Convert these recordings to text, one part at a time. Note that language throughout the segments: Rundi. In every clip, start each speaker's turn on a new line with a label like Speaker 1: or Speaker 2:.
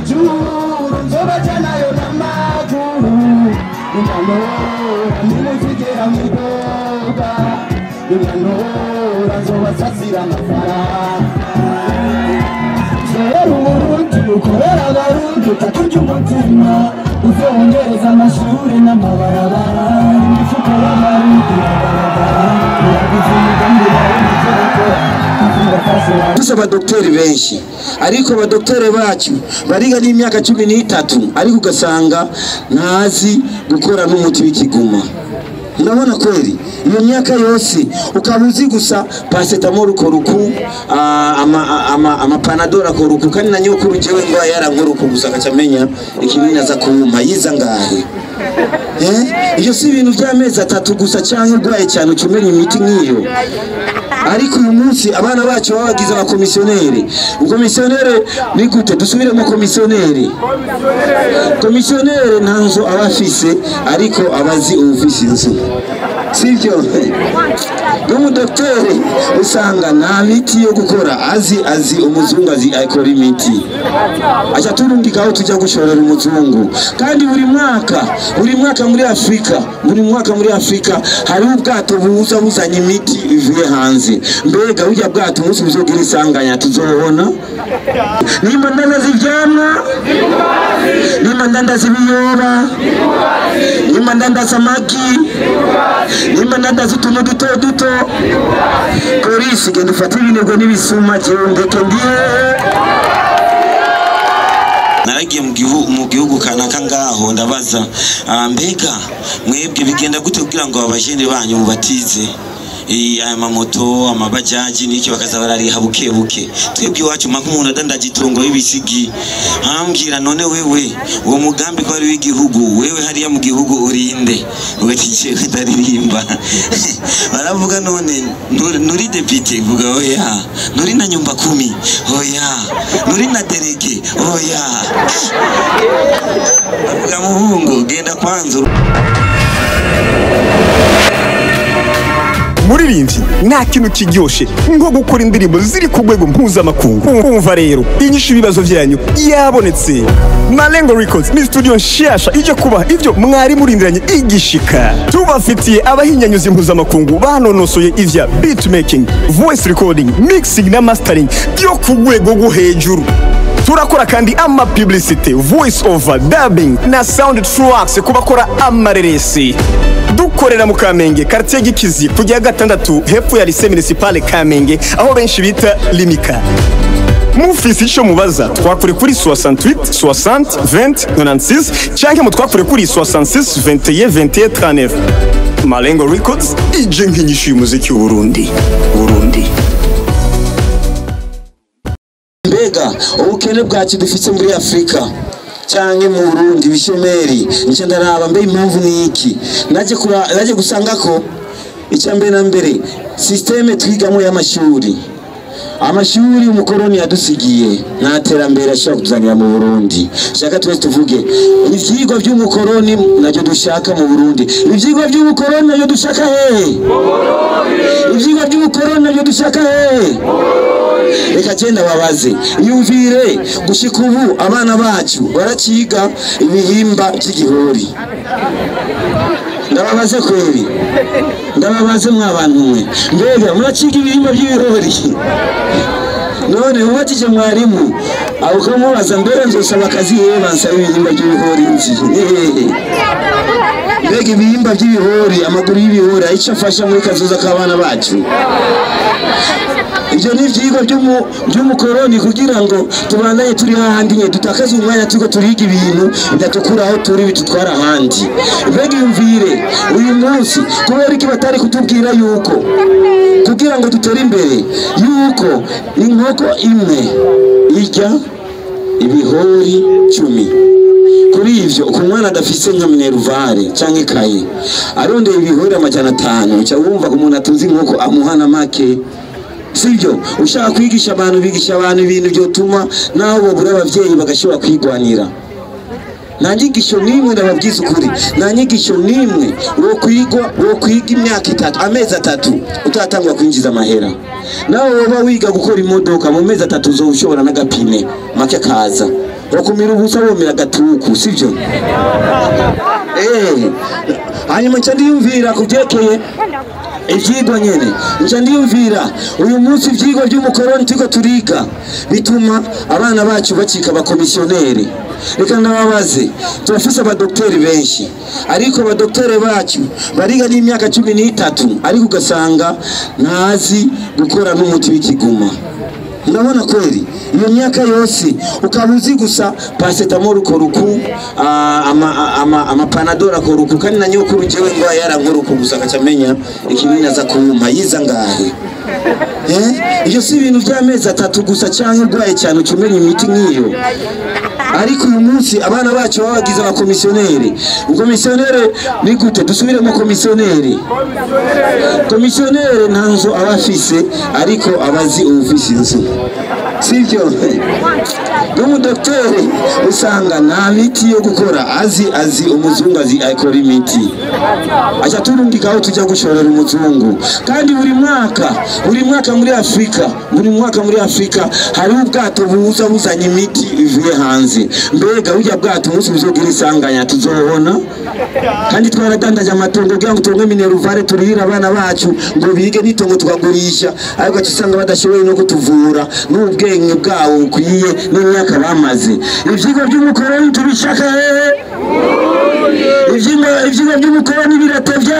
Speaker 1: ijuru nzobajana yo n'amaguru inanora nimuzigera mwidoga inanora nzobasasira amafaranga Zero urundi ukorera abarundi utakurya umutima uzongereza amashuri n'amabarabara imifuko y'abarundi Tusa abadokteri benshi ariko abadokteri bacu bariga n'imyaka 13 ariko ugasanga ntazi gukora n'umuti w'ikiguma Murabona kweli iyo myaka yose ukabuzi gusa paracetamol koruku ama panadol koruku kandi na nyokuru jewe ngo yarankoruku gusa akacamenya ikibina za kumpa yiza ngahe iyo si ibintu by'amezi 3 gusa cyangwa urwaye cyane ucumenya imiti nk'iyo ariko uyu munsi abana bacu babagize abakomisiyoneri ukomisiyoneri ni gute dusubire mu komisiyoneri ntanzo abafise ariko abazi ofisi nzu sivyo n'umudokteri usanga nta miti yo gukora azi umuzungu akora imiti acha turungikaho tujya gushorera umuzungu kandi buri mwaka muri Afrika hari ubwato buza buzanye imiti ivuye hanze mbega ujya bwato umunsi bizogira isanganya tuzohona nimba ndandaza ivyamwa nimba ndandaza ibiyoba nimba ndandaza amagi nimba ndandaza utuntu duto polisi genda ufate ibinego n'ibisuma jewe ndeke ndiye naragiye mu gihugu kanaka ngaho ndabaza mbega mwebwe bigenda gute kugira ngo abajene banyu mubatize aya mamoto amabajaji niki bakaza barariha buke twebwe iwacu makumuntu adandaje itongo y'ibisigi ambwira none wewe uwo mugambi ko ari w'igihugu wewe hariya mu gihugu urinde ugatice ndaririmba baravuga none nuri deputy vuga oya nuri na nyumba 10 oya nuri na derege oya avuga muhungu genda kwanza
Speaker 2: muririmbyi nta kintu kiryoshe nko gukora indirimbo ziri ku rwego mpuzamakungu. Umva rero inyishu ibibazo byanyu yabonetse. Malengo Records ni studio nshasha ije kubaha ivyo mwari murindiranye igishika. Tubafitiye abahinyanyuzi mpuzamakungu banonosoye ivya beatmaking, voice recording, mixing na mastering byo ku rwego rwo hejuru. Turakora kandi ama publicity, voice over, dubbing na sound tracks kubakora amareresi. Dukorera mu Kamenge quartier Gikizi kujya gatandatu hepfo ya lycée municipale Kamenge aho benshi bita Limika. Mufisi ico mubaza twakure kuri 68 60 20 96 cyangwa mutwakure kuri 66 21 21 39. Malengo Records ije nk'inyishu y'umuziki w'Uburundi.
Speaker 1: Mbega ubukene bwacu dufite muri Afrika cyangwa mu Burundi bishemeri nicyo ndaraba mbe impamvu ni iki naje gusanga ko icyambere na mbere systeme twigamo y'amashuri umukoroni yadusigiye nta terambere ashaka kuzanira mu Burundi. Shaka twese tuvuge ivyigwa by'umukoroni nacyo dushaka mu Burundi. Ivyigwa by'umukoroni nacyo dushaka ivyigwa by'umukoroni nacyo dushaka reka genda babaze yumvire gushika ubu abana bacu baraciga ibihimba by'igihori. Ndababaze kweli mwabantu mwe mbega muraciga ibihimba by'ibihori none ubatije mwarimu abukamubaza mbere nzosaba akazi bansaba ibihimba by'ibihori mbega ibihimba by'ibihori amaguru y'ibihori ayica afasha muri kazoza k'abana bacu. Ibyo ni ivyigwa by'umukoroni kugira ngo tubandanye turi hahandi nye dutakaza umwanya tuko turiga ibintu bidatukura aho turi bitutwara handi. Mbega yumvire uyu munsi kubera iki batari kutubwira yuko kugira ngo dutere imbere yuko inkoko imwe irya ibihori 10. Kuri ivyo kumwana adafise nka minervare canke kaye arondeye ibihori 500 cya wumva umuntu atuzi inkoko amuhana make. Sivyo ushaka kwigisha abantu bigisha abantu ibintu byo tuma naho bobura abavyeyi bagashobora kwigwanira. Nta nyigisho nimwe ndababwiza ukuri, nta nyigisho nimwe wo kwiga imyaka 3 amezi 3 utatangwa kwinjiza amahera. Naho woba wiga gukora imodoka mu mezi 3 uzoshobora n'agapine make kaza. wakumira ubusa womera gatuku sivyo hanyuma nca ndiyumvira kuvyekeye ivyigwa nyene nca ndiyumvira uyu munsi ivyigwa vy'umukoroni turiko turiga bituma abana bacu bacika abakomisiyoneri. Reka ndababaze turafise abadokteri benshi ariko abadokteri bacu bariga n'imyaka 13 ariko ugasanga ntazi gukora n'umuti w'ikiguma. Ndabona kweli iyo myaka yose ukabuzi gusa paracetamol koruku ama panadol koruku kandi na nyokuru jewe ngo yarankoruku gusa akacamenya ikinini aza kumpa yiza ngahe iyo si ibintu by'amezi 3 gusa cyangwa urwaye cyane ucumenya imiti nk'iyo. Ariko uyu munsi abana bacu babagize abakomisiyoneri. Umukomisiyoneri ni gute? Dusubire mu komisiyoneri. Komisiyoneri ntanzo abafise ariko abazi ofisi nzu sivyo. N'umudokteri usanga nta miti yo gukora azi umuzungu azi akora imiti acha turungikaho tujya gushorera umuzungu. Kandi buri mwaka muri Afrika hari ubwato buza buzanye imiti ivuye hanze. Mbega ujya bwato umunsi buzogira isanganya tuzohona. Kandi twaradandaje amatongo kugira ngo turonke mineruvare turihira abana bacu ngo bige nitongo tukagurisha ariko cisanga badashoboye no kutuvura n'ubwenge bwawo ukwiye n'imyaka bamaze. Ivyigwa by'umukoroni tubishaka ivyigwa by'umukoroni biratevya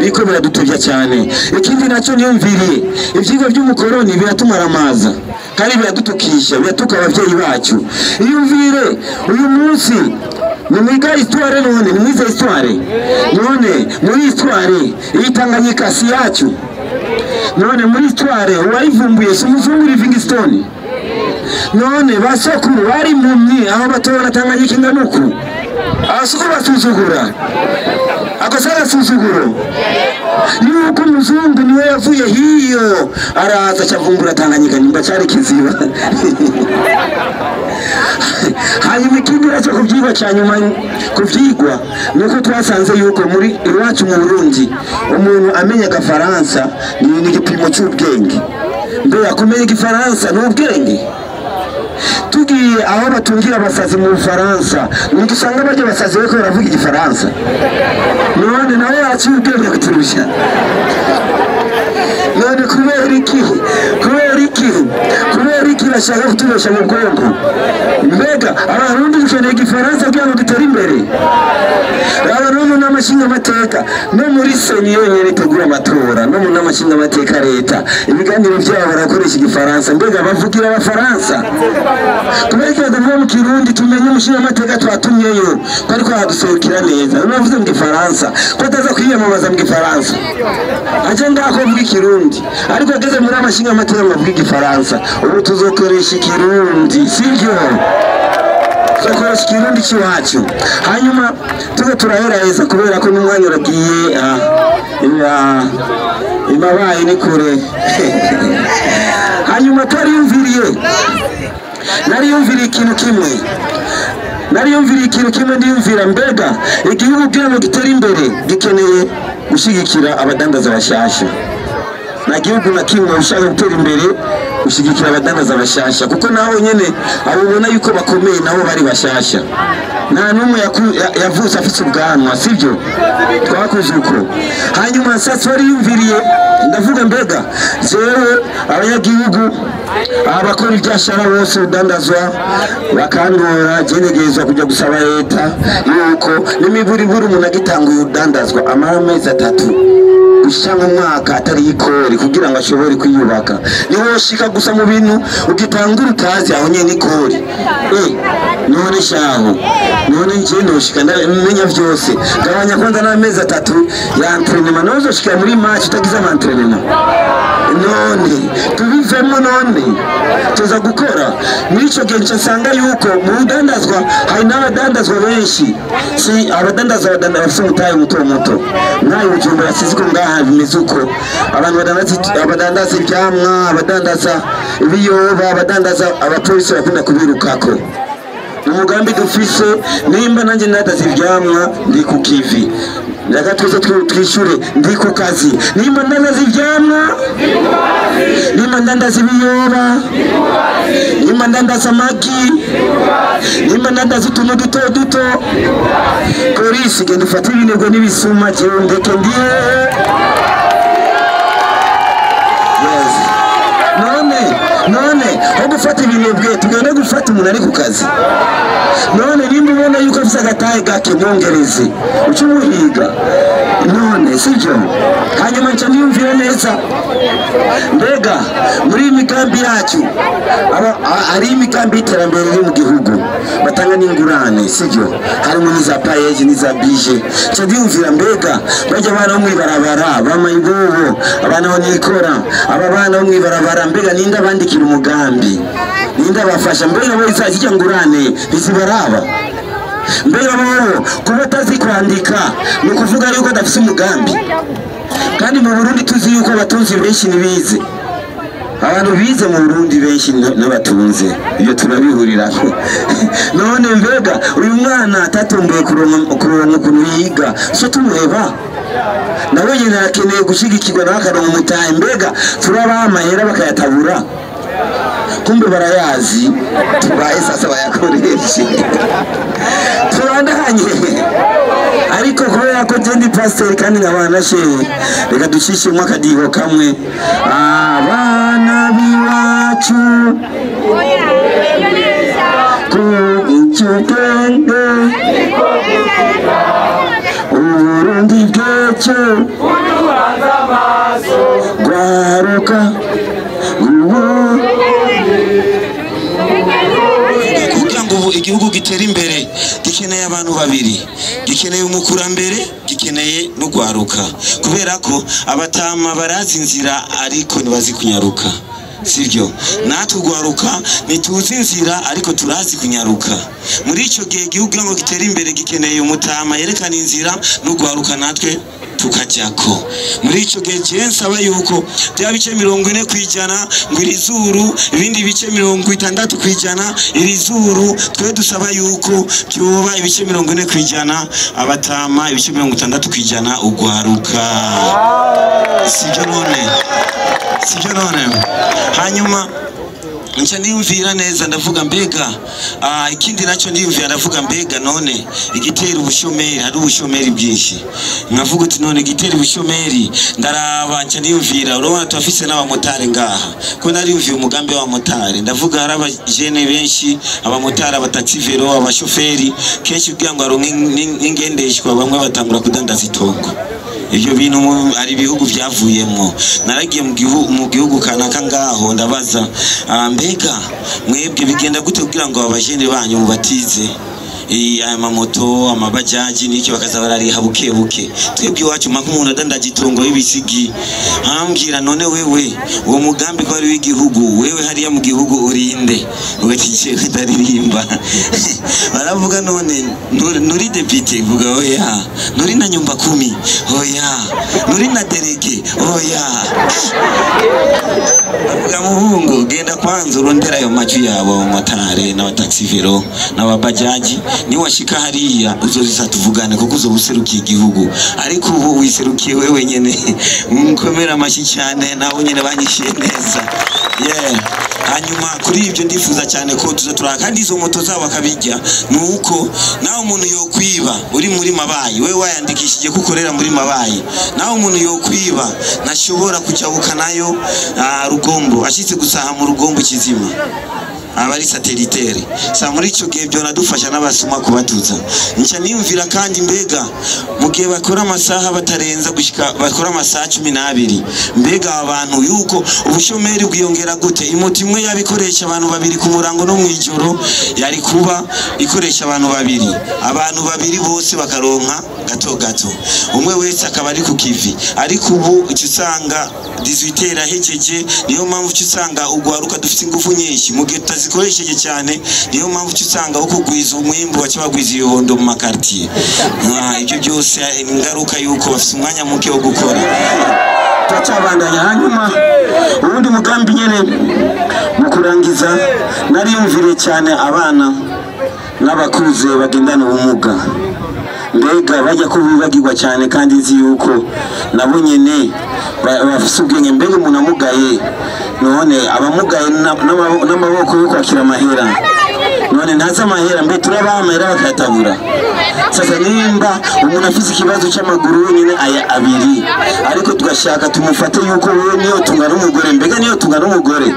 Speaker 1: biko biradutevya cyane. Ikindi nacyo niyumviriye ivyigwa by'umukoroni biratumara amaza kandi biradutukisha biratuka abavyeyi bacu. Iyumvire uyu munsi Mwiga histoire none mwize histoire none muri histoire itanganyika si yacu none muri histoire wayivumbuye si umuzungu Livingstone none basokuru bari mumye aho batora Tanganyika inganuku abasukuru basuzugura akosara suzuguro yuko umuzungu niwe yavuye hiyo araza cyavumbura Tanganyika nimba cyari kiziba. Hanyuma ikindi cyo kuvyigwa cyanyuma kuvyigwa nuko twasanze yuko muri iwacu mu Burundi umuntu amenya Gafaransa ni igipimo cy'ubwenge. Mbere akomeye Igifaransa n'ubwenge. Tugiye aho batungira abasazi mu Faransa nidusanga baje basazi bako baravuga Igifaransa none nawe yaciye ubwenge kuturusha. None kubera iki bashaka kutubesha mu bwonko. Mbega abarundi dukeneye Igifaransa kugira ngo dutere imbere. Abarundi n'amashinga amateka no muri seni yonyene itegura amatora no mu n'amashinga amateka leta ibiganiro byabo barakoresha Igifaransa. Mbega bavugira abafaransa kubera ko ndavuga mu Kirundi tumenye umushinga amateka twatumyeyo ariko haduserukira neza navuze mu Gifaransa ko ataza kwiyamamaza mu Gifaransa aje ndako vuga Kirundi ariko ageze muri amashinga amateka bavuga Igifaransa. Ubu tuzokoresha Kirundi sivyo tuzokoresha Kirundi cyacu. Hanyuma tuze turahereza kubera ko n'umwanya uragiye imabaye ni kure. Hanyuma nariyumviriye ikintu kimwe ndiyumvira mbega igihugu kugira ngo gitere imbere gikeneye gushigikira abadandaza bashasha. Na gihugu na kimwe ushaka gutera imbere ushigikira abadandaza bashasha kuko naho nyene abubona yuko bakomeye nabo bari bashasha. Nta numwe yavuze afite ubwanwa sivyo twakoze uko. Hanyuma sasa wariyumviriye ndavuga mbega jewe abanyagihugu abakora ibyashara bose udandazwa bakandura genegezwa kujya gusaba leta yuko n'imiburiburi umuntu agitanguye udandazwa amezi 3 ushanga umwaka atari ikori kugira ngo ashobore kwiyubaka. Niho shika gusa mu bintu ugitangura utazi aho nyene ikori none shaho none nje noshika ndamenya vyose gabanya kwanza n'amezi 3 ya entraînement nozo shika muri match utagize entraînement none tubivemo none tuza gukora muri ico gihe nsanga yuko mu ndandazwa hari n'abadandazwa benshi si abadandazwa bafite umutahe muto nayo Bujumbura siziko ngaha bimeze uko abantu badandaza ibyamwa abadandaza ibiyoba abadandaza abapolisi bakunda kubirukako. Umugambi dufise nimba nanjye nadaza ibyamwa ndi ku kivi ndaga twese twishure ndi ku kazi nimba ndandaza ivyamwa nimba ndandaza ibiyoba nimba ndandaza amagi nimba ndandaza utuntu duto polisi genda ufate ibinebwe n'ibisuma jewe ndeke ndiye none ho gufata ibinebwe tugende gufata umuntu ari ku kazi none nimba ubona yuko afise agatahe gake mwongereze ucumuhiga none sivyo hanyuma nca niyumvira neza mbega muri imigambi yacu ari imigambi y'iterambere iri mu gihugu batanga n'ingurane sivyo harimo n'iza payeje n'iza bije nca niyumvira mbega bajya abana bo mw'ibarabara bamayibobo abana bo nikora aba bana bo mw'ibarabara mbega ninde abandikira umugambi ninde abafasha mbega bo izajya ngurane ntizibaraba mbega bo kuba atazi kwandika ni ukuvuga yuko adafise umugambi kandi mu Burundi tuzi yuko abatunzi benshi nibize abantu bize mu Burundi benshi n'abatunze iyo turabihuriraho none mbega uyu mwana atatumbuye kuronka ukuntu yiga so tumureba nawe nyine arakeneye gushigikirwa n'akaronka umutahe mbega turabaha amahera bakayatabura kumbe barayazi tubaye sasa bayakoreshe turandahanye ariko kubera ko jendi pastor kandi nkabana shehe reka dushishemo akadiho kamwe abana biwacu kugicyugende Uburundi bwacyo gwaruka kugira ngo igihugu gitera imbere gikeneye abantu babiri gikeneye umukurambere gikeneye no gwaruka kubera ko abatama barazi inzira ariko ntibazi kunyaruka sivyo natwe gwaruka nituzi inzira ariko turazi kunyaruka muri ico gihe igihugu ngo gitera imbere gikeneye umutama yerekana inzira no gwaruka natwe tukajyako muri ico gihe nsaba yuko bya bice 40 kwijana ngo iri zuru ibindi bice 60 kwijana iri zuru twe dusaba yuko cyoba ibice 40 kwijana abatama ibice 60 kwijana ugwaruka sivyo none hanyuma nca niyumvira neza ndavuga mbega ikindi nacyo niyumvira ndavuga mbega none igitera ubushomeri hari ubushomeri bwinshi nkavuga uti none igitera ubushomeri ndaraba nca niyumvira urabona tufise n'abamotari ngaha ko nariyumviye umugambi w'abamotari ndavuga hari abajene benshi abamotari abataxi vero abashoferi kenshi kugira ngo aronke n'ingendeshwa bamwe batangura kudandaza itongo ibyo bintu ari ibihugu byavuyemo naragiye mu gihugu kanaka ngaho ndabaza mbega mwebwe bigenda gute kugira ngo abajene banyu mubatize aya mamoto amabajaji niki bakaza barariha buke twebwe iwacu nk'umuntu adandaje itongo y'ibisigi ambwira none wewe uwo mugambi ko ari w'igihugu wewe hariya mu gihugu urinde ubatice utaririmba baravuga none nuri depite vuga oya nuri na nyumba 10 oya nuri na derege oya avuga muhungu genda kwanza urondera ayo macu yabo motare n'abataxi vero n'ababajaji ni washika hariya uzozisa tuvugane kuko uzobuserukiye igihugu ariko ubu wiserukiye wewe nyene unkomera amashi cyane nawe nyene banyishiye neza hanyuma kuri ibyo ndifuza cyane ko tuzatura kandi izo moto zabo akabijya nuko nawe umuntu yo kwiba uri muri mabayi wewe wayandikishije kukorera muri mabayi nawe umuntu yo kwiba nashobora kujabuka nayo rugombo ashitse gusaha mu rugombo kizima abari satellitaire sa muri ico gihe byo nadufasha n'abasuma kubatuza nca niyumvira kandi mbega mu gihe bakora amasaha batarenza gushika bakora amasaha 12 mbega abantu yuko ubushomeri bwiyongera gute imoti imwe yabikoresha abantu babiri ku murango no mwijoro yari kuba ikoresha abantu babiri bose bakaronka gato umwe wese akaba ari ku kivi ariko ubu usanga 18 hejeje niyo mpamvu usanga ugwaruka dufite ingufu nyinshi mu gihe zikoresheje cyane niyo mpamvu usanga uko kugwiza umwimbo bakibagwiza ibihondo mu makartier ibyo byose ingaruka yuko bafite umwanya muke wo gukora tacabandanya hanyuma ubundi mugambi nyene mu kurangiza nariyumvire cyane abana n'abakuze bagendana ubumuga mbega bajya ko bibagirwa cyane kandi nzi yuko nabo nyene bafise ubwenge. Mbega umuntu amugaye none abamugaye n'amaboko yo kwakira amahera none ntaza amahera mbe turabamahera bakayatabura. Sasa nimba umuntu afise ikibazo cy'amaguru nyine aya abiri ariko tugashaka tumufate yuko wewe niyo tungana umugore, mbega niyo tungana umugore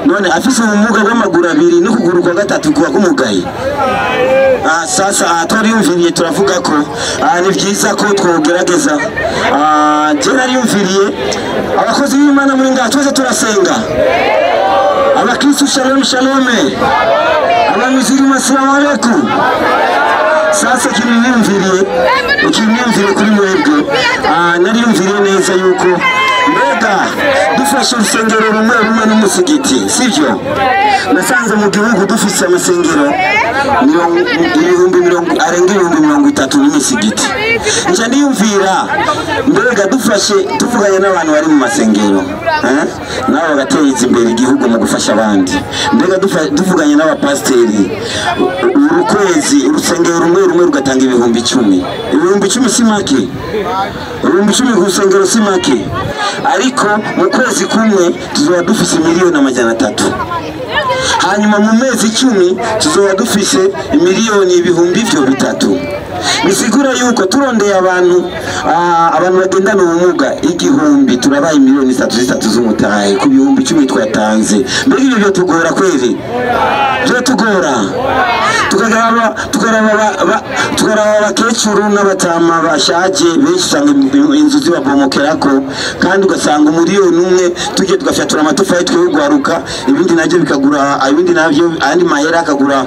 Speaker 1: none afise ubumuga bw'amaguru abiri n'ukuguru kwa gatatu kuba kumugaye. Sasa twariyumviriye turavuga ko ni byiza ko twogerageza je nariyumviriye abakozi b'Imana muri ngaha twese turasenga. Abakristo shalom shalom, abamizirima assalamu alaikum. Sasa kiniyumviriye kuri mwebwe nariyumviriye neza yuko mbega dufashe urusengero rumwe n'umusigiti sivyo. Nasanze mu gihugu dufise amasengero arenga 30 n'imisigiti. Nje ndiyumvira mbega dufashe tuvuganye n'abantu bari mu masengero nabo bagateza imbere igihugu mu gufasha abandi. Mbega duvuganye n'abapasteri urukwezi urusengero rumwe rugatanga 10,000. 10,000 si make, 10,000 ku rusengero si make, ariko mu kwezi kumwe tuzoba dufise 1,300,000. Hanyuma mu mezi 10 tuzoba dufise 1,300,000. Bisigura yuko turondeye abantu bagendana ubumuga 1,000 turabaye 3,000 z'umutahe ku 10,000 twatanze. Mbega ibyo byo tugora kweri, byo tugora tukaraba abakecuru n'abatama bashaje benshi usanga inzu zibabomokerako, kandi ugasanga umuriyoni umwe tujye tugafyatura amatafari twegwaruka, ibindi nabyo bikagura ibindi nabyo andi mahera akagura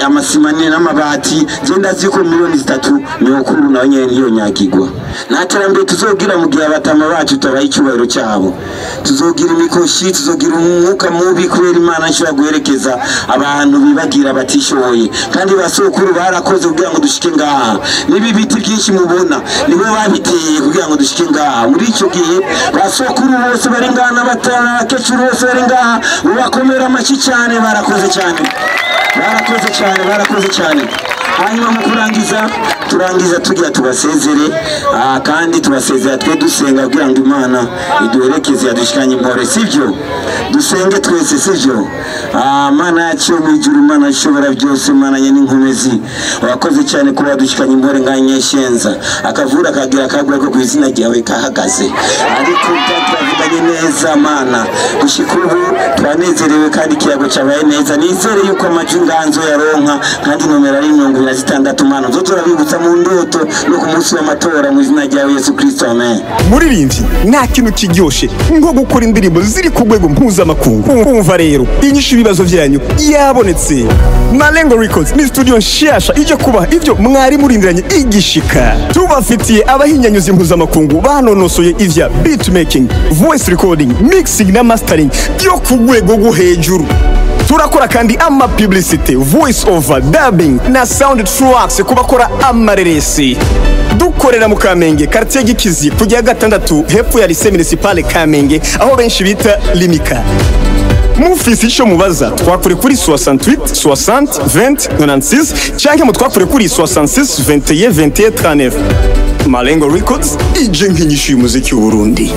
Speaker 1: amasima n'amabati. Je ndazi ko 3,000,000 nyokuru nawe nyene niyo nyagirwa. Naterambere tuzogira mu gihe abatama bacu tabaye icyubahiro cyabo, tuzogira imikoshi, tuzogira umwuka mubi kubera Imana ishobora guherekeza abantu bibagira batishoboye, kandi basokuru barakoze kugira ngo dushike ngaha. Nibi biti byinshi mubona nibo babiteye kugira ngo dushike ngaha. Muri icyo gihe basokuru bose bari ngaha n'abatana bakecuru bose bari ngaha ubakomera amaci cyane, barakoze cyane. Hanyuma mu turangiza tugira tubasezere kandi tubasezera twe dusenga kugira ngo Imana iduherekeze yadushikanye impore sivyo. Dusenge twese sivyo. Mana yacu mu ijuru, Mana ishobora byose, Mana nyene inkomezi, wakoze cyane kuba dushikanye impore nganyeshenza akavura kagira kagwa ko kwizina ryawe kahagaze, ariko twavuganye neza Mana gushika ubu twanezerewe kandi kiyago cyabaye neza. Nizere yuko amajunganzo yaronka kandi nomero ari 26 Mana nzoturabibutsa mu ndoto no ku munsi w'amatora mu izina rya Yesu Kristo, amen.
Speaker 2: Muririmbyi nta kintu kiryoshe nko gukora indirimbo ziri ku rwego mpuzamakungu. Umva rero inyishu ibibazo byanyu yabonetse. Malengo Records ni studio nshasha ije kuba ivyo mwari murindiranye igishika. Tubafitiye abahinyanyuzi mpuzamakungu banonosoye ivya beatmaking, voice recording, mixing na mastering byo ku rwego rwo hejuru. Turakora kandi ama publicity, voice over, dubbing na sound tracks kubakora amareresi. Dukorera mu Kamenge, quartier Gikizi, kujya 6 hepfo ya lycée municipal Kamenge, aho benshi bita Limika. Mufisi ico mubaza twakure kuri 68 60 20 96 cyangwa mutwakure kuri 66 21 21 39. Malengo Records ije nk'inyishu y'umuziki w'Uburundi.